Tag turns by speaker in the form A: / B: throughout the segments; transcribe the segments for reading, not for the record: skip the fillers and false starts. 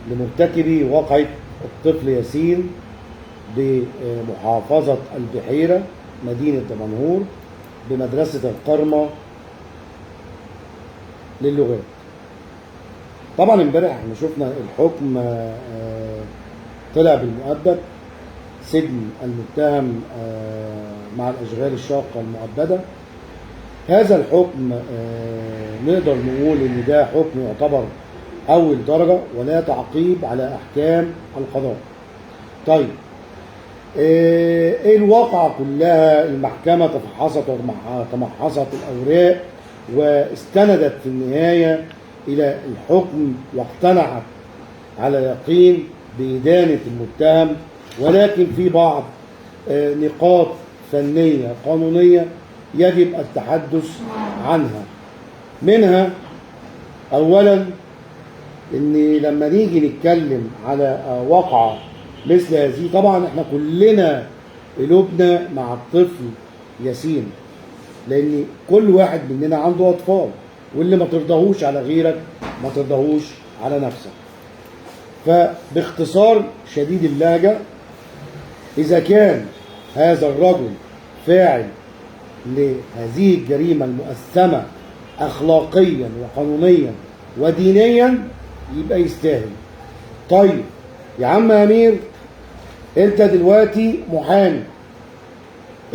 A: لمرتكبي واقعة الطفل ياسين بمحافظة البحيرة مدينة دمنهور بمدرسة القرمة للغات. طبعا امبارح احنا شفنا الحكم طلع بالمؤبد، سجن المتهم مع الأشغال الشاقة المؤبدة. هذا الحكم نقدر نقول ان ده حكم يعتبر أول درجة ولا تعقيب على أحكام القضاء. طيب ايه الواقعة كلها؟ المحكمة تفحصت وتمحصت الأوراق واستندت في النهاية إلى الحكم واقتنعت على يقين بإدانة المتهم، ولكن في بعض نقاط فنية قانونية يجب التحدث عنها. منها أولا إن لما نيجي نتكلم على واقعة مثل هذه، طبعا احنا كلنا قلوبنا مع الطفل ياسين، لأن كل واحد مننا عنده أطفال، واللي ما ترضاهوش على غيرك ما ترضاهوش على نفسك. فباختصار شديد اللهجة، إذا كان هذا الرجل فاعل لهذه الجريمة المؤثمة أخلاقيا وقانونيا ودينيا يبقى يستاهل. طيب يا عم أمير، أنت دلوقتي محامي،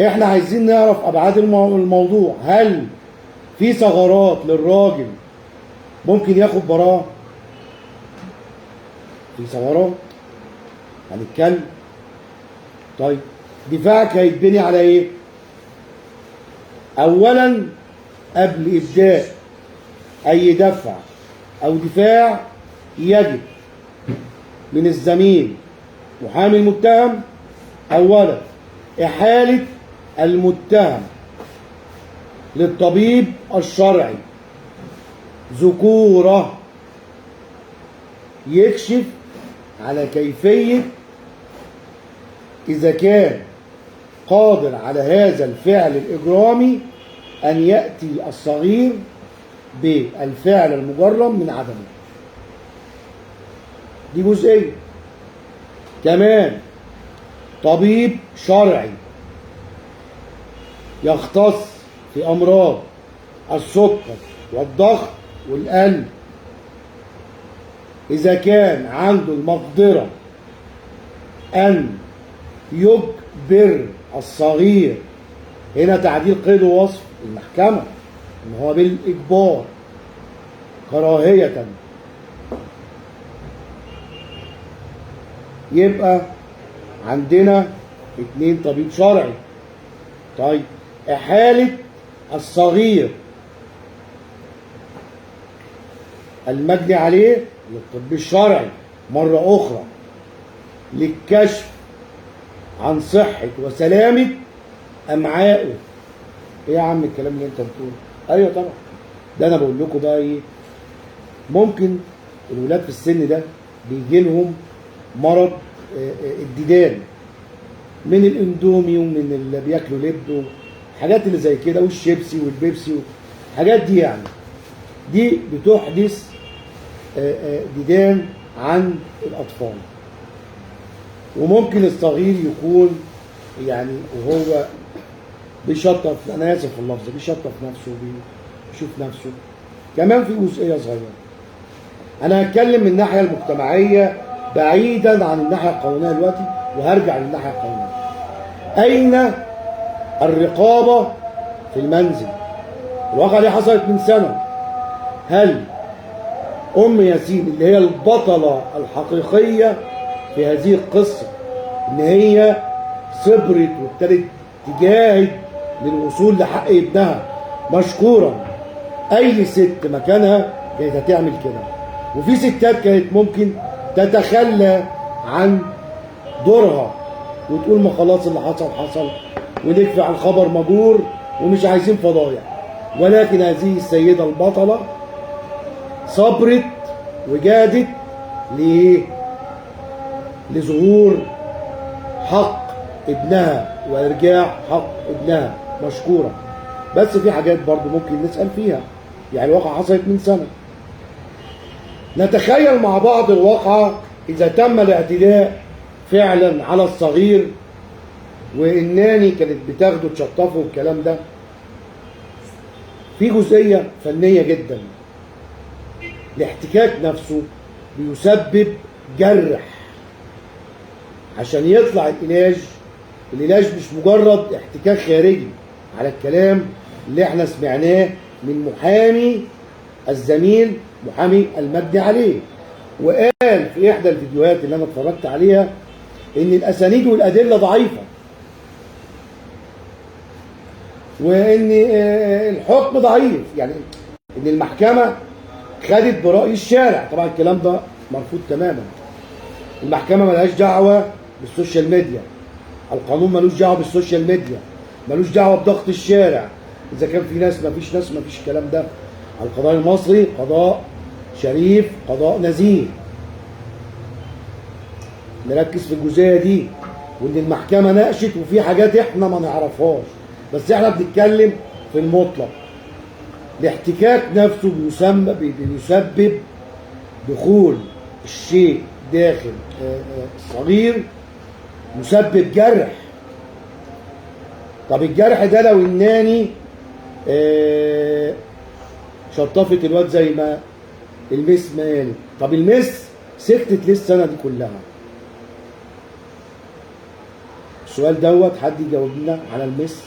A: إحنا عايزين نعرف أبعاد الموضوع. هل في ثغرات للراجل ممكن ياخد براءة؟ في ثغرات هنتكلم. طيب دفاعك هيتبني على ايه؟ اولا قبل ابداء اي دفع او دفاع يجب من الزميل محامي المتهم اولا احالة المتهم للطبيب الشرعي ذكورة يكشف على كيفية إذا كان قادر على هذا الفعل الإجرامي أن يأتي الصغير بالفعل المجرم من عدمه. دي جزئية. كمان طبيب شرعي يختص في أمراض السكر والضغط والقلب، إذا كان عنده المقدرة أن يجبر الصغير، هنا تعديل قيد ووصف المحكمة إن هو بالإجبار كراهية، يبقى عندنا 2 طبيب شرعي. طيب إحالة الصغير المجني عليه للطب الشرعي مرة أخرى للكشف عن صحة وسلامة أمعائه. إيه يا عم الكلام اللي أنت بتقوله؟ أيوه طبعا، ده أنا بقول لكم بقى إيه، ممكن الولاد في السن ده بيجي لهم مرض الديدان من الاندومي ومن اللي بياكلوا لب وحاجات اللي زي كده والشيبسي والبيبسي والحاجات دي، يعني دي بتحدث ديدان عند الأطفال. وممكن الصغير يكون يعني وهو بيشطف، أنا آسف في اللفظ، بيشطف نفسه بيشوف نفسه. كمان في جزئية صغيرة أنا هتكلم من الناحية المجتمعية بعيدا عن الناحية القانونية دلوقتي، وهرجع للناحية القانونية. أين الرقابة في المنزل؟ الواقعة دي حصلت من سنة. هل أم ياسين اللي هي البطلة الحقيقية في هذه القصة، إن هي صبرت وابتدت تجاهد للوصول لحق ابنها مشكورا، أي ست مكانها كانت هتعمل كده. وفي ستات كانت ممكن تتخلى عن دورها وتقول ما خلاص اللي حصل حصل ونكفي على الخبر مجور ومش عايزين فضايح. ولكن هذه السيدة البطلة صبرت وجادت لظهور حق ابنها وارجاع حق ابنها مشكورة. بس في حاجات برضو ممكن نسأل فيها، يعني الواقعة حصلت من سنة. نتخيل مع بعض الواقعة إذا تم الاعتداء فعلا على الصغير والناني كانت بتاخده تشطفه والكلام ده. في جزئية فنية جدا، الاحتكاك نفسه بيسبب جرح عشان يطلع العلاج. العلاج مش مجرد احتكاك خارجي على الكلام اللي احنا سمعناه من محامي الزميل محامي المجني عليه، وقال في احدى الفيديوهات اللي انا اتفرجت عليها ان الاسانيد والادله ضعيفه، وان الحكم ضعيف، يعني ان المحكمه خدت براي الشارع. طبعا الكلام ده مرفوض تماما. المحكمه ملهاش دعوه بالسوشيال ميديا، القانون ملوش دعوه بالسوشيال ميديا، ملوش دعوه بضغط الشارع. اذا كان في ناس مفيش ناس، مفيش الكلام ده. القضاء المصري قضاء شريف، قضاء نزيه. نركز في الجزئيه دي، وان المحكمه ناقشت وفي حاجات احنا ما نعرفهاش، بس احنا بنتكلم في المطلق. الاحتكاك نفسه بيسبب دخول الشيء داخل الصغير، مسبب جرح. طب الجرح ده لو الناني شطفت الواد زي ما المس ما قالت، طب المس سكتت ليه السنه دي كلها؟ السؤال دوت حد يجاوب لنا على المس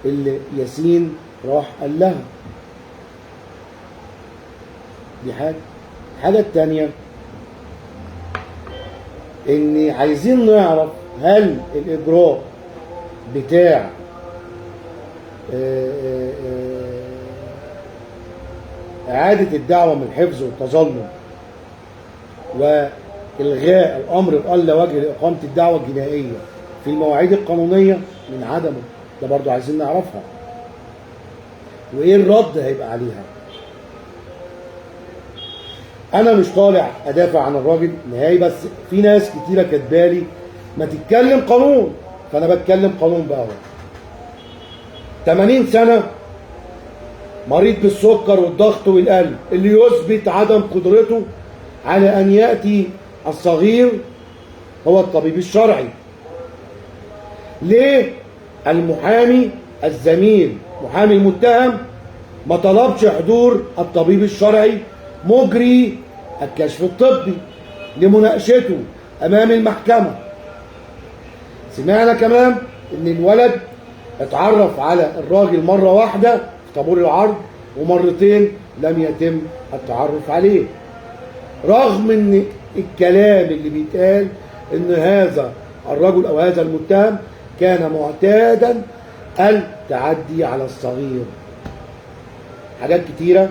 A: اللي ياسين راح قال لها. دي الحاجه الثانيه ان عايزين نعرف هل الاجراء بتاع اعاده الدعوه من الحفظ والتظلم والغاء الامر بألا وجه لاقامه الدعوه الجنائيه في المواعيد القانونيه من عدمه، ده برضو عايزين نعرفها، وايه الرد هيبقى عليها. انا مش طالع ادافع عن الراجل نهائي، بس في ناس كتيره كاتبالي ما تتكلم قانون، فانا بتكلم قانون بقى. 80 سنه مريض بالسكر والضغط والقلب اللي يثبت عدم قدرته على ان ياتي الصغير هو الطبيب الشرعي. ليه المحامي الزميل محامي المتهم ما طلبش حضور الطبيب الشرعي مجري الكشف الطبي لمناقشته امام المحكمه؟ سمعنا كمان ان الولد اتعرف على الراجل مره واحده في طابور العرض ومرتين لم يتم التعرف عليه، رغم ان الكلام اللي بيتقال ان هذا الرجل او هذا المتهم كان معتادا التعدي على الصغير. حاجات كتيره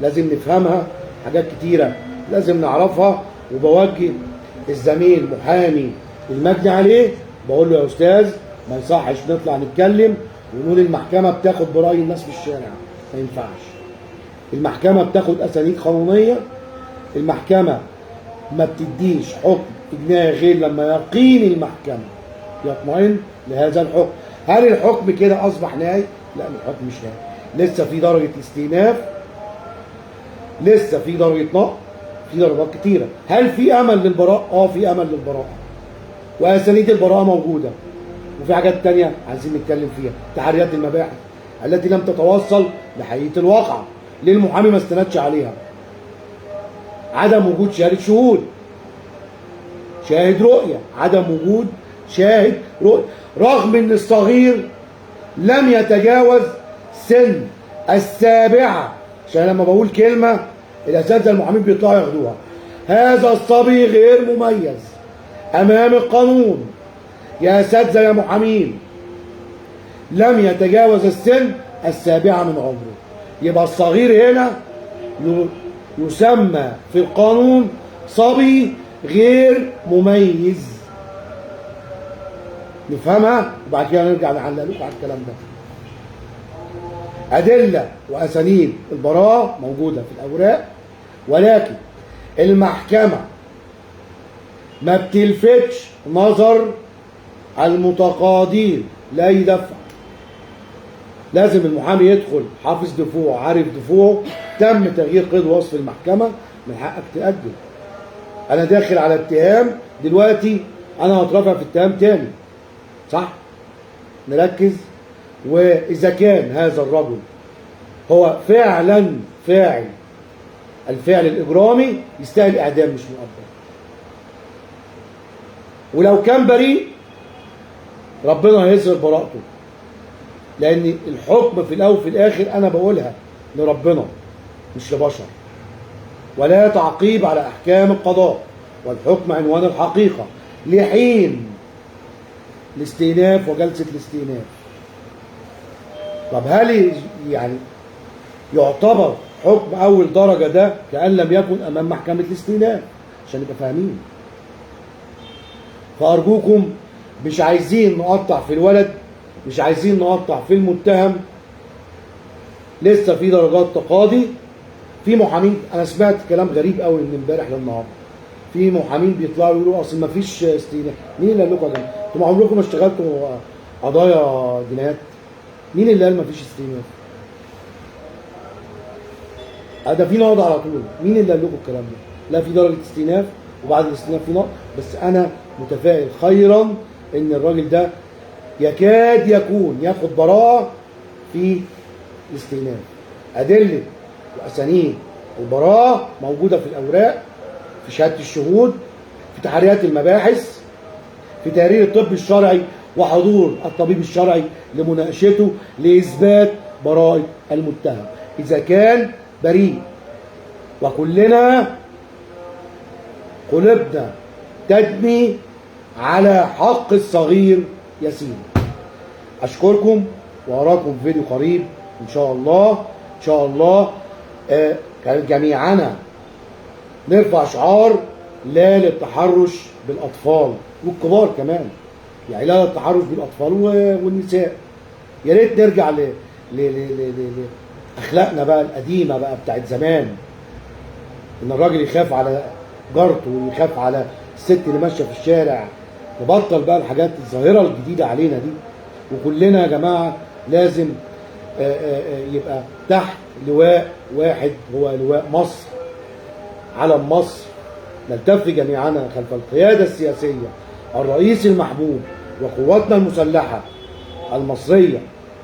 A: لازم نفهمها، حاجات كتيره لازم نعرفها، وبوجه الزميل محامي المجني عليه بقول له يا استاذ ما يصحش نطلع نتكلم ونقول المحكمه بتاخد براي الناس في الشارع، ما ينفعش. المحكمه بتاخد اسانيد قانونيه، المحكمه ما بتديش حكم جنائي غير لما يقين المحكمه يطمئن لهذا الحكم. هل الحكم كده اصبح نهائي؟ لا، الحكم مش نهائي، لسه في درجه استئناف، لسه في درجه نقض، في درجات كتيره. هل في امل للبراءه؟ في امل للبراءه، واسانيد البراءه موجوده. وفي حاجات تانية عايزين نتكلم فيها، تحريات المباحث التي لم تتوصل لحقيقه الواقعه، ليه المحامي ما استندش عليها؟ عدم وجود شهاده شهود، شاهد رؤيه، عدم وجود شاهد رؤيه، رغم ان الصغير لم يتجاوز سن 7. عشان لما بقول كلمه الاساتذه المحامين بيطلعوا ياخدوها. هذا الصبي غير مميز امام القانون يا اساتذه يا محامين، لم يتجاوز السن 7 من عمره. يبقى الصغير هنا يسمى في القانون صبي غير مميز. نفهمها وبعد كده نرجع نعلق لكم على الكلام ده. أدلة وأسانيد البراءة موجودة في الأوراق، ولكن المحكمة ما بتلفتش نظر المتقاضين لأي دفع. لازم المحامي يدخل حافظ دفوعه، عارف دفوعه، تم تغيير قيد وصف المحكمة، من حقك تأجل. انا داخل على اتهام دلوقتي، انا هترافع في اتهام تاني، صح؟ نركز. واذا كان هذا الرجل هو فعلا فاعل الفعل الاجرامي يستاهل اعدام مش مؤبد. ولو كان بريء ربنا هيظهر براءته، لان الحكم في الاول وفي الاخر انا بقولها لربنا مش لبشر. ولا تعقيب على احكام القضاء، والحكم عنوان الحقيقه لحين الاستئناف وجلسه الاستئناف. طب هل يعني يعتبر حكم اول درجه ده كأن لم يكن امام محكمه الاستئناف؟ عشان نبقى فاهمين. فارجوكم مش عايزين نقطع في الولد، مش عايزين نقطع في المتهم. لسه في درجات تقاضي. في محامين، انا سمعت كلام غريب قوي من امبارح للنهارده، في محامين بيطلعوا يقولوا اصل ما فيش استئناف. مين اللي قال لكم يا جماعه؟ انتوا عمركم ما اشتغلتوا قضايا جنايات؟ مين اللي قال ما فيش استئناف؟ ده في نقض على طول. مين اللي قال لكم الكلام ده؟ لا، في درجه استئناف وبعد الاستئناف في نقض. بس انا متفائل خيرا ان الراجل ده يكاد يكون ياخد براءه في الاستئناف. ادله واسانيد البراءه موجوده في الاوراق، في شهاده الشهود، في تحريات المباحث، في تقرير الطب الشرعي وحضور الطبيب الشرعي لمناقشته لاثبات براءه المتهم اذا كان بريء. وكلنا قلوبنا تدمي على حق الصغير يسير. اشكركم واراكم في فيديو قريب ان شاء الله. ان شاء الله جميعنا نرفع شعار لا للتحرش بالاطفال والكبار كمان، يعني لا للتحرش بالاطفال والنساء. يا ريت نرجع لاخلاقنا بقى القديمه بقى بتاعت زمان، ان الراجل يخاف على جارته ويخاف على الست اللي ماشيه في الشارع. نبطل بقى الحاجات الظاهره الجديده علينا دي. وكلنا يا جماعه لازم يبقى تحت لواء واحد، هو لواء مصر، علم مصر. نلتف جميعنا خلف القياده السياسيه، الرئيس المحبوب وقواتنا المسلحه المصريه،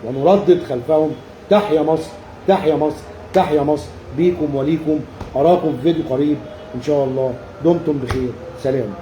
A: ونردد خلفهم تحيا مصر، تحيا مصر، تحيا مصر. بيكم وليكم. اراكم في فيديو قريب ان شاء الله. دمتم بخير. سلام.